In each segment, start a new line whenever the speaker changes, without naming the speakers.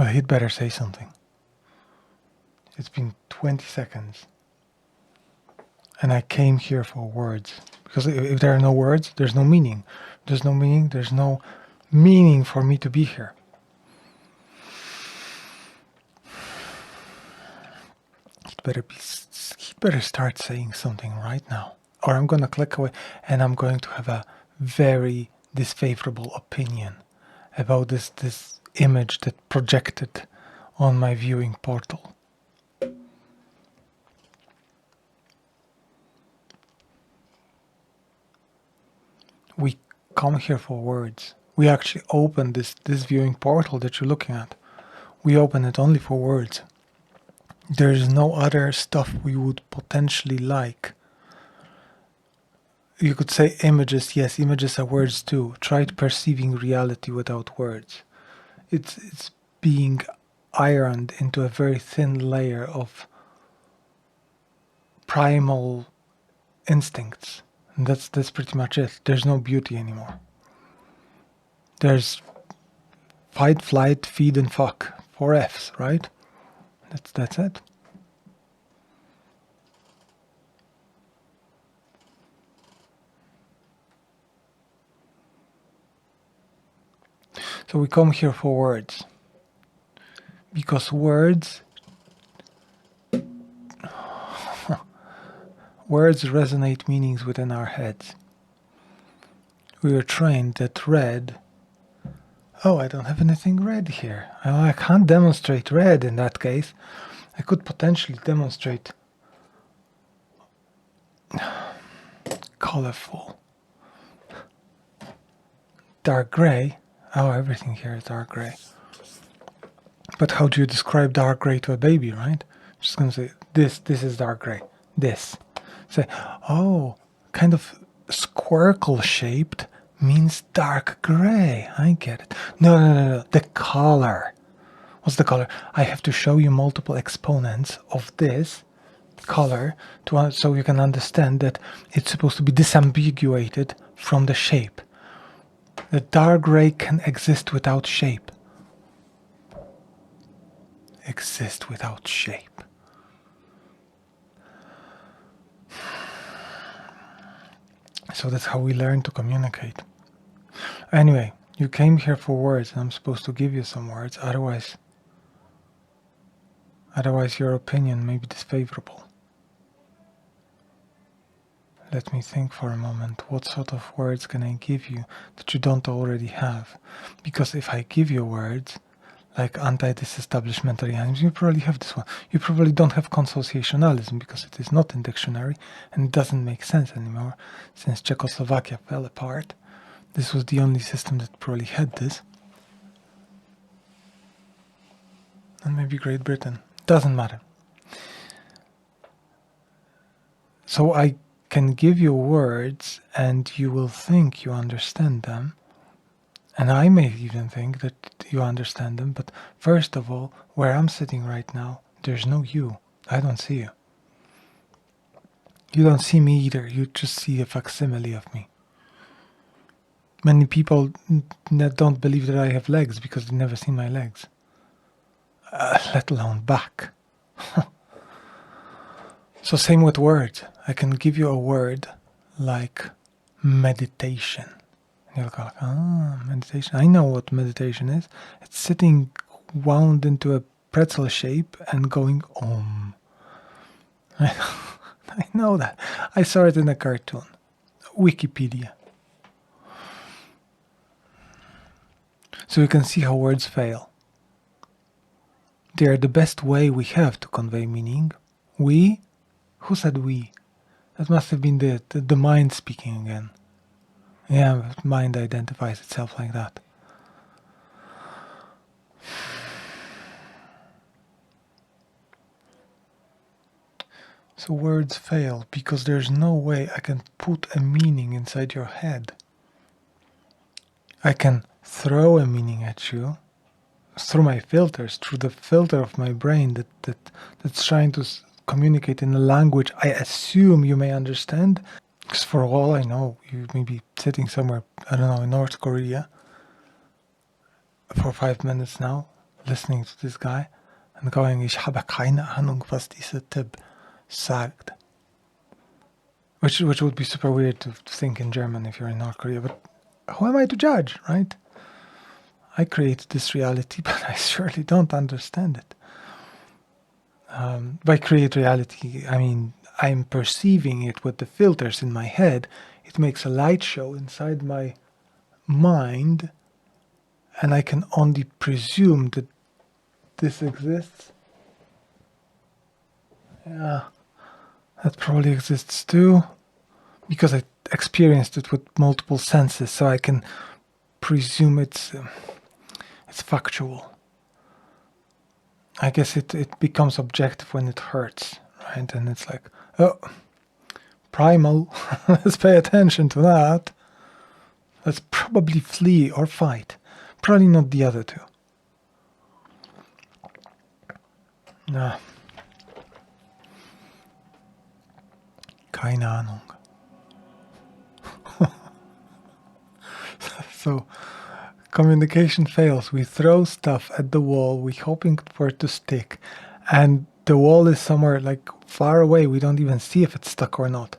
Well, he'd better say something. It's been 20 seconds. And I came here for words. Because if there are no words, there's no meaning. There's no meaning, there's no meaning for me to be here. He'd better start saying something right now. Or I'm gonna click away and I'm going to have a very disfavorable opinion about this image that projected on my viewing portal. We come here for words. We actually open this viewing portal that you're looking at. We open it only for words. There's no other stuff we would potentially like. You could say images. Yes, images are words too. Try perceiving reality without words. It's being ironed into a very thin layer of primal instincts. And that's pretty much it. There's no beauty anymore. There's fight, flight, feed, and fuck. 4 Fs, right? That's it. So we come here for words. Because words resonate meanings within our heads. We are trained that red... Oh, I don't have anything red here. I can't demonstrate red in that case. I could potentially demonstrate colorful. Dark gray. Oh, everything here is dark gray. But how do you describe dark gray to a baby, right? Just gonna say, this is dark gray. This. Say, oh, kind of squircle shaped means dark gray. I get it. No. The color. What's the color? I have to show you multiple exponents of this color so you can understand that it's supposed to be disambiguated from the shape. The dark gray can exist without shape. Exist without shape. So that's how we learn to communicate. Anyway, you came here for words and I'm supposed to give you some words, otherwise your opinion may be disfavorable. Let me think for a moment. What sort of words can I give you that you don't already have? Because if I give you words like anti-disestablishmentarianism, you probably have this one. You probably don't have consociationalism because it is not in dictionary and it doesn't make sense anymore since Czechoslovakia fell apart. This was the only system that probably had this. And maybe Great Britain. Doesn't matter. So I can give you words and you will think you understand them. And I may even think that you understand them. But first of all, where I'm sitting right now, there's no you. I don't see you. You don't see me either. You just see a facsimile of me. Many people don't believe that I have legs because they've never seen my legs. Let alone back. So same with words. I can give you a word like meditation. And you'll go like, meditation. I know what meditation is. It's sitting wound into a pretzel shape and going om. I know that. I saw it in a cartoon. Wikipedia. So you can see how words fail. They are the best way we have to convey meaning. We? Who said we? That must have been the mind speaking again. Yeah, mind identifies itself like that. So words fail because there's no way I can put a meaning inside your head. I can throw a meaning at you through my filters, through the filter of my brain that's trying to communicate in a language I assume you may understand. Because for all I know, you may be sitting somewhere, I don't know, in North Korea for 5 minutes now, listening to this guy and going, ich habe keine Ahnung, was dieser Typ sagt. Which would be super weird to think in German if you're in North Korea, but who am I to judge, right? I created this reality, but I surely don't understand it. By create reality, I mean I'm perceiving it with the filters in my head. It makes a light show inside my mind, and I can only presume that this exists. Yeah, that probably exists too, because I experienced it with multiple senses, so I can presume it's factual. I guess it becomes objective when it hurts, right? And it's like, oh, primal, let's pay attention to that. Let's probably flee or fight. Probably not the other two. No. Keine Ahnung. So, communication fails. We throw stuff at the wall, we hoping for it to stick, and the wall is somewhere like far away. We don't even see if it's stuck or not.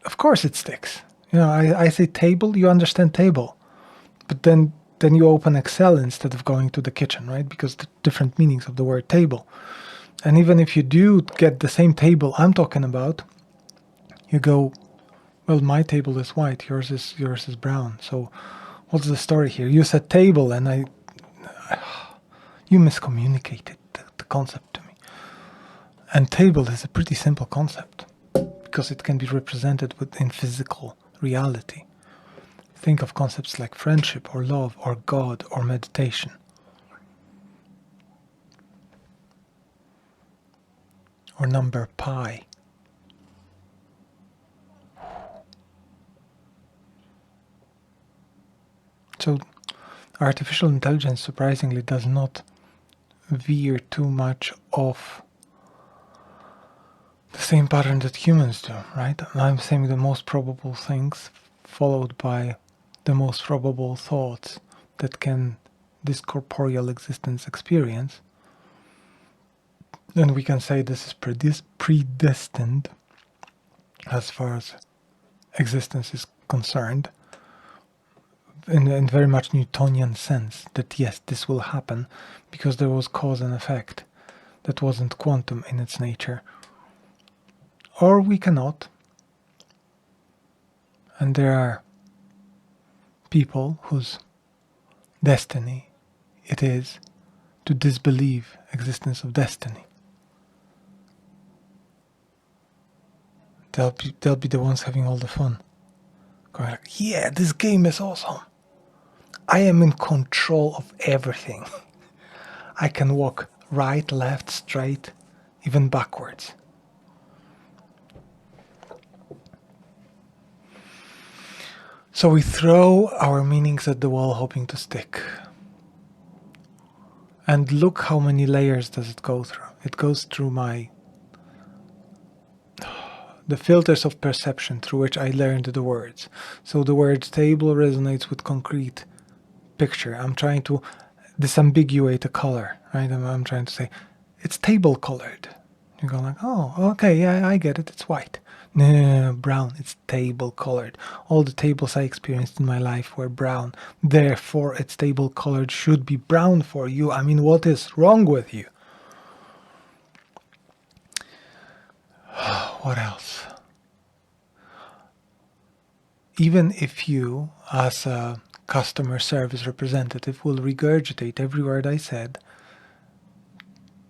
Of course it sticks. You know, I say table, you understand table. But then you open Excel instead of going to the kitchen, right? Because the different meanings of the word table. And even if you do get the same table I'm talking about, you go, well, my table is white, yours is brown. So what's the story here? You said table, and you miscommunicated the concept to me. And table is a pretty simple concept because it can be represented within physical reality. Think of concepts like friendship or love or God or meditation. Or number pi. So artificial intelligence surprisingly does not veer too much off the same pattern that humans do, right? I'm saying the most probable things followed by the most probable thoughts that can this corporeal existence experience. Then we can say this is predestined as far as existence is concerned, in very much Newtonian sense, that yes, this will happen because there was cause and effect that wasn't quantum in its nature. Or we cannot. And there are people whose destiny it is to disbelieve existence of destiny. They'll be the ones having all the fun. Going like, yeah, this game is awesome. I am in control of everything. I can walk right, left, straight, even backwards. So we throw our meanings at the wall hoping to stick. And look how many layers does it go through. It goes through the filters of perception through which I learned the words. So the word table resonates with concrete picture. I'm trying to disambiguate a color, right? I'm trying to say, it's table colored. You go like, oh, okay, yeah, I get it, it's white. No, brown, it's table colored. All the tables I experienced in my life were brown. Therefore, it's table colored should be brown for you. I mean, what is wrong with you? What else? Even if you, as a customer service representative, will regurgitate every word I said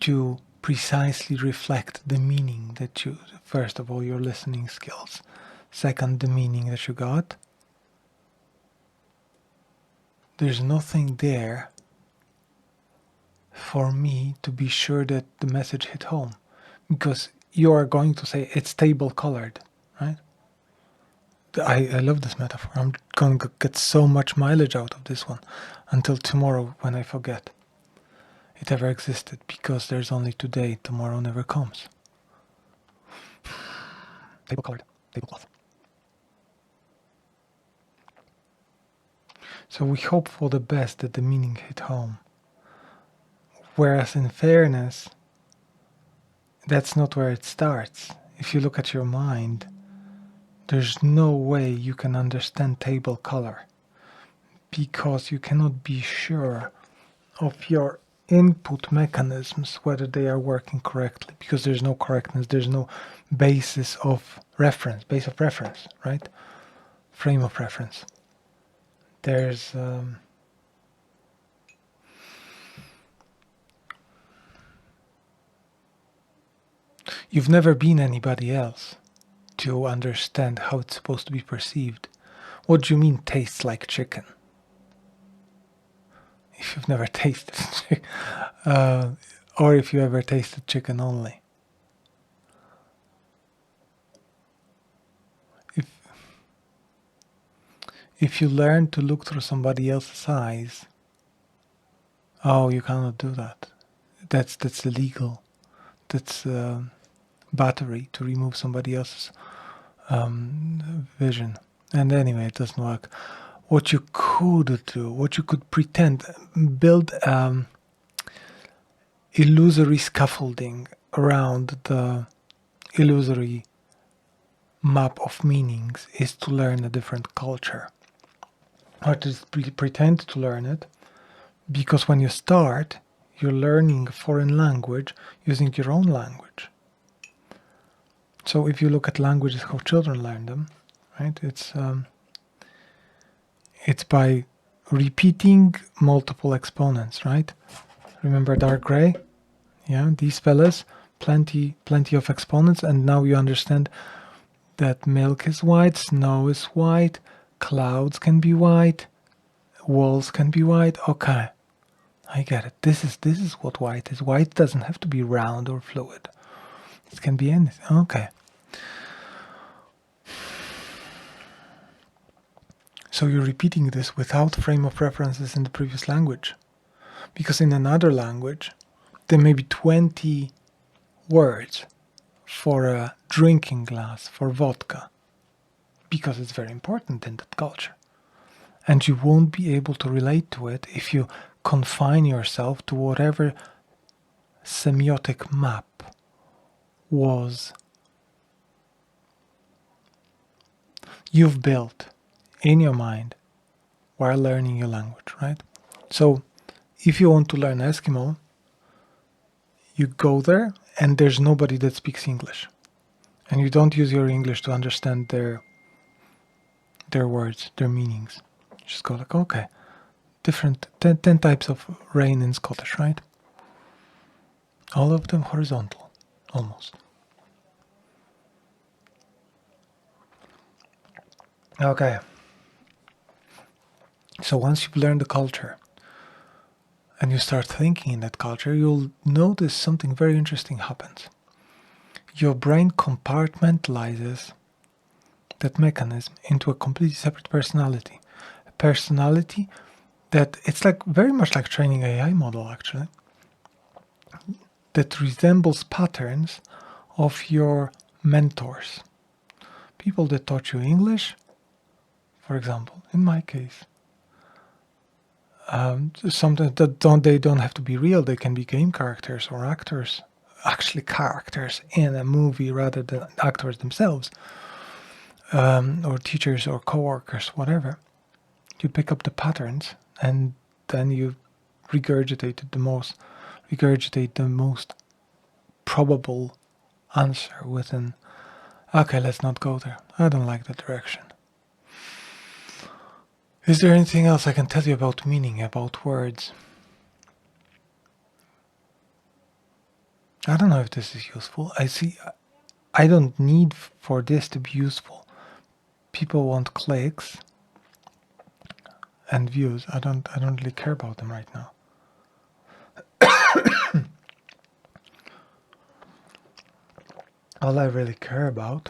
to precisely reflect the meaning that you, first of all, your listening skills, second, the meaning that you got, there's nothing there for me to be sure that the message hit home, because you are going to say it's table colored, right? I love this metaphor. I'm going to get so much mileage out of this one until tomorrow when I forget it ever existed, because there's only today, tomorrow never comes. Table colored, tablecloth. So we hope for the best that the meaning hit home. Whereas in fairness, that's not where it starts. If you look at your mind, there's no way you can understand table color because you cannot be sure of your input mechanisms, whether they are working correctly, because there's no correctness, there's no basis of reference, right? Frame of reference. There's you've never been anybody else to understand how it's supposed to be perceived. What do you mean tastes like chicken? If you've never tasted chicken, or if you ever tasted chicken only. If you learn to look through somebody else's eyes, oh, you cannot do that. That's illegal. That's battery to remove somebody else's vision. And anyway, it doesn't work. What you could do, what you could pretend, build illusory scaffolding around the illusory map of meanings, is to learn a different culture. Or to pretend to learn it, because when you start, you're learning a foreign language using your own language. So if you look at languages, how children learn them, right? It's by repeating multiple exponents, right? Remember dark gray? Yeah, these fellas, plenty of exponents, and now you understand that milk is white, snow is white, clouds can be white, walls can be white. Okay, I get it. This is what white is. White doesn't have to be round or fluid. It can be anything. Okay. So you're repeating this without frame of references in the previous language. Because in another language, there may be 20 words for a drinking glass, for vodka, because it's very important in that culture. And you won't be able to relate to it if you confine yourself to whatever semiotic map was you've built in your mind while learning your language, right? So if you want to learn Eskimo, you go there and there's nobody that speaks English. And you don't use your English to understand their words, their meanings. You just go like, okay, different 10 types of rain in Scottish, right? All of them horizontal, almost. Okay. So once you've learned the culture and you start thinking in that culture, you'll notice something very interesting happens. Your brain compartmentalizes that mechanism into a completely separate personality. A personality that it's like very much like training AI model actually, that resembles patterns of your mentors. People that taught you English, for example, in my case. Sometimes they don't have to be real. They can be game characters or actors, actually characters in a movie rather than actors themselves, or teachers or co-workers, whatever. You pick up the patterns and then you regurgitate the most probable answer within. Okay, let's not go there. I don't like that direction. Is there anything else I can tell you about meaning, about words? I don't know if this is useful. I don't need for this to be useful. People want clicks and views. I don't really care about them right now. All I really care about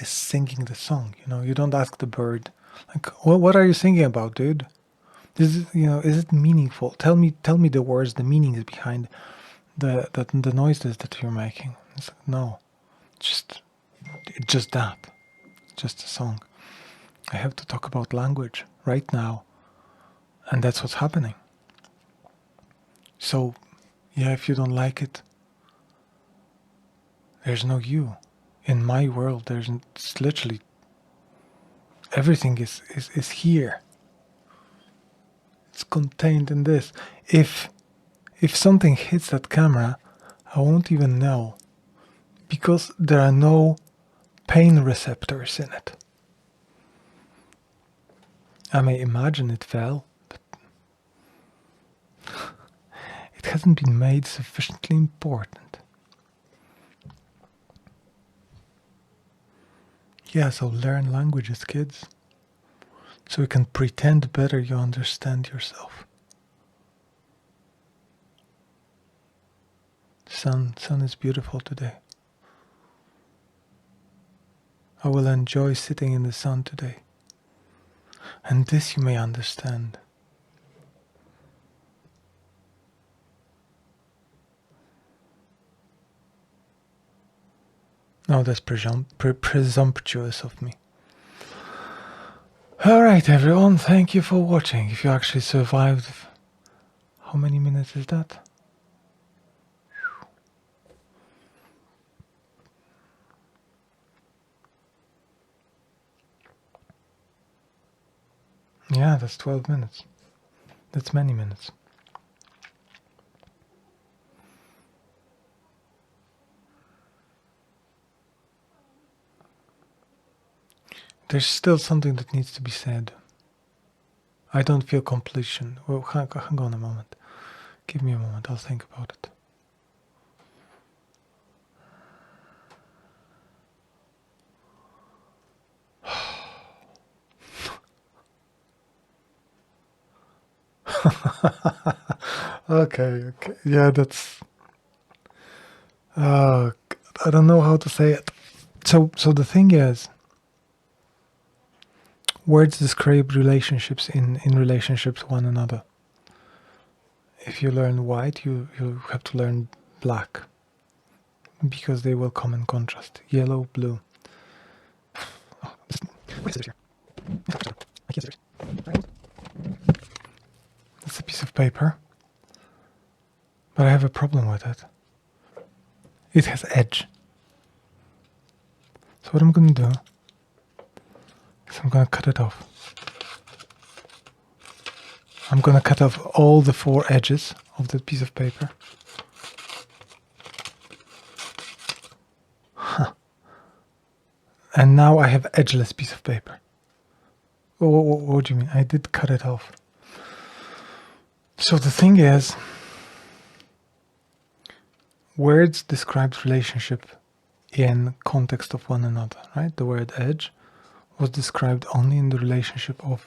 is singing the song. You don't ask the bird, like, what are you singing about, dude? Is it meaningful? Tell me the words, the meanings behind the noises that you're making. It's like, no, just that, just a song. I have to talk about language right now, and that's what's happening. So, yeah, if you don't like it, there's no you. In my world, it's literally everything is here. It's contained in this. If something hits that camera, I won't even know because there are no pain receptors in it. I may imagine it fell, but it hasn't been made sufficiently important. Yeah, so learn languages, kids. So you can pretend better you understand yourself. Sun is beautiful today. I will enjoy sitting in the sun today. And this you may understand. Oh, that's presumptuous of me. Alright, everyone, thank you for watching. If you actually survived, how many minutes is that? Yeah, that's 12 minutes. That's many minutes. There's still something that needs to be said. I don't feel completion. Well, hang on a moment. Give me a moment, I'll think about it. Okay. Yeah, that's... I don't know how to say it. So the thing is, words describe relationships in relationship to one another. If you learn white, you have to learn black, because they will come in contrast. Yellow, blue. What is this here? I can't see it. It's a piece of paper, but I have a problem with it. It has edge. So what I'm going to do is I'm going to cut it off. I'm going to cut off all the 4 edges of that piece of paper. Huh. And now I have edgeless piece of paper. What do you mean? I did cut it off. So the thing is, words describe relationship in context of one another, right? The word edge was described only in the relationship of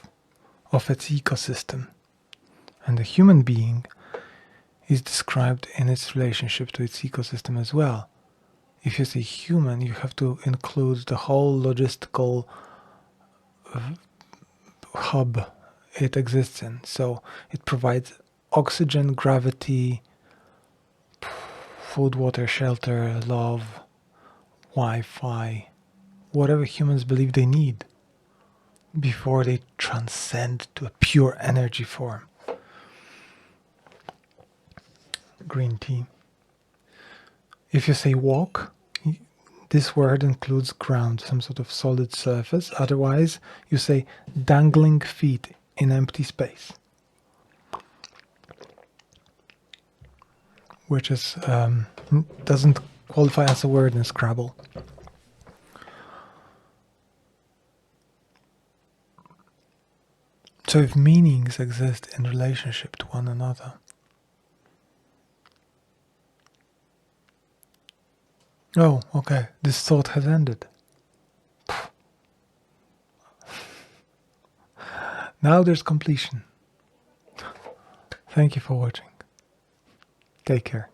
its ecosystem. And the human being is described in its relationship to its ecosystem as well. If you say human, you have to include the whole logistical hub it exists in. So it provides oxygen, gravity, food, water, shelter, love, Wi-Fi, whatever humans believe they need before they transcend to a pure energy form. Green tea. If you say walk, this word includes ground, some sort of solid surface. Otherwise, you say dangling feet in empty space, which is doesn't qualify as a word in Scrabble. So if meanings exist in relationship to one another, oh, okay, this thought has ended. Now there's completion. Thank you for watching. Take care.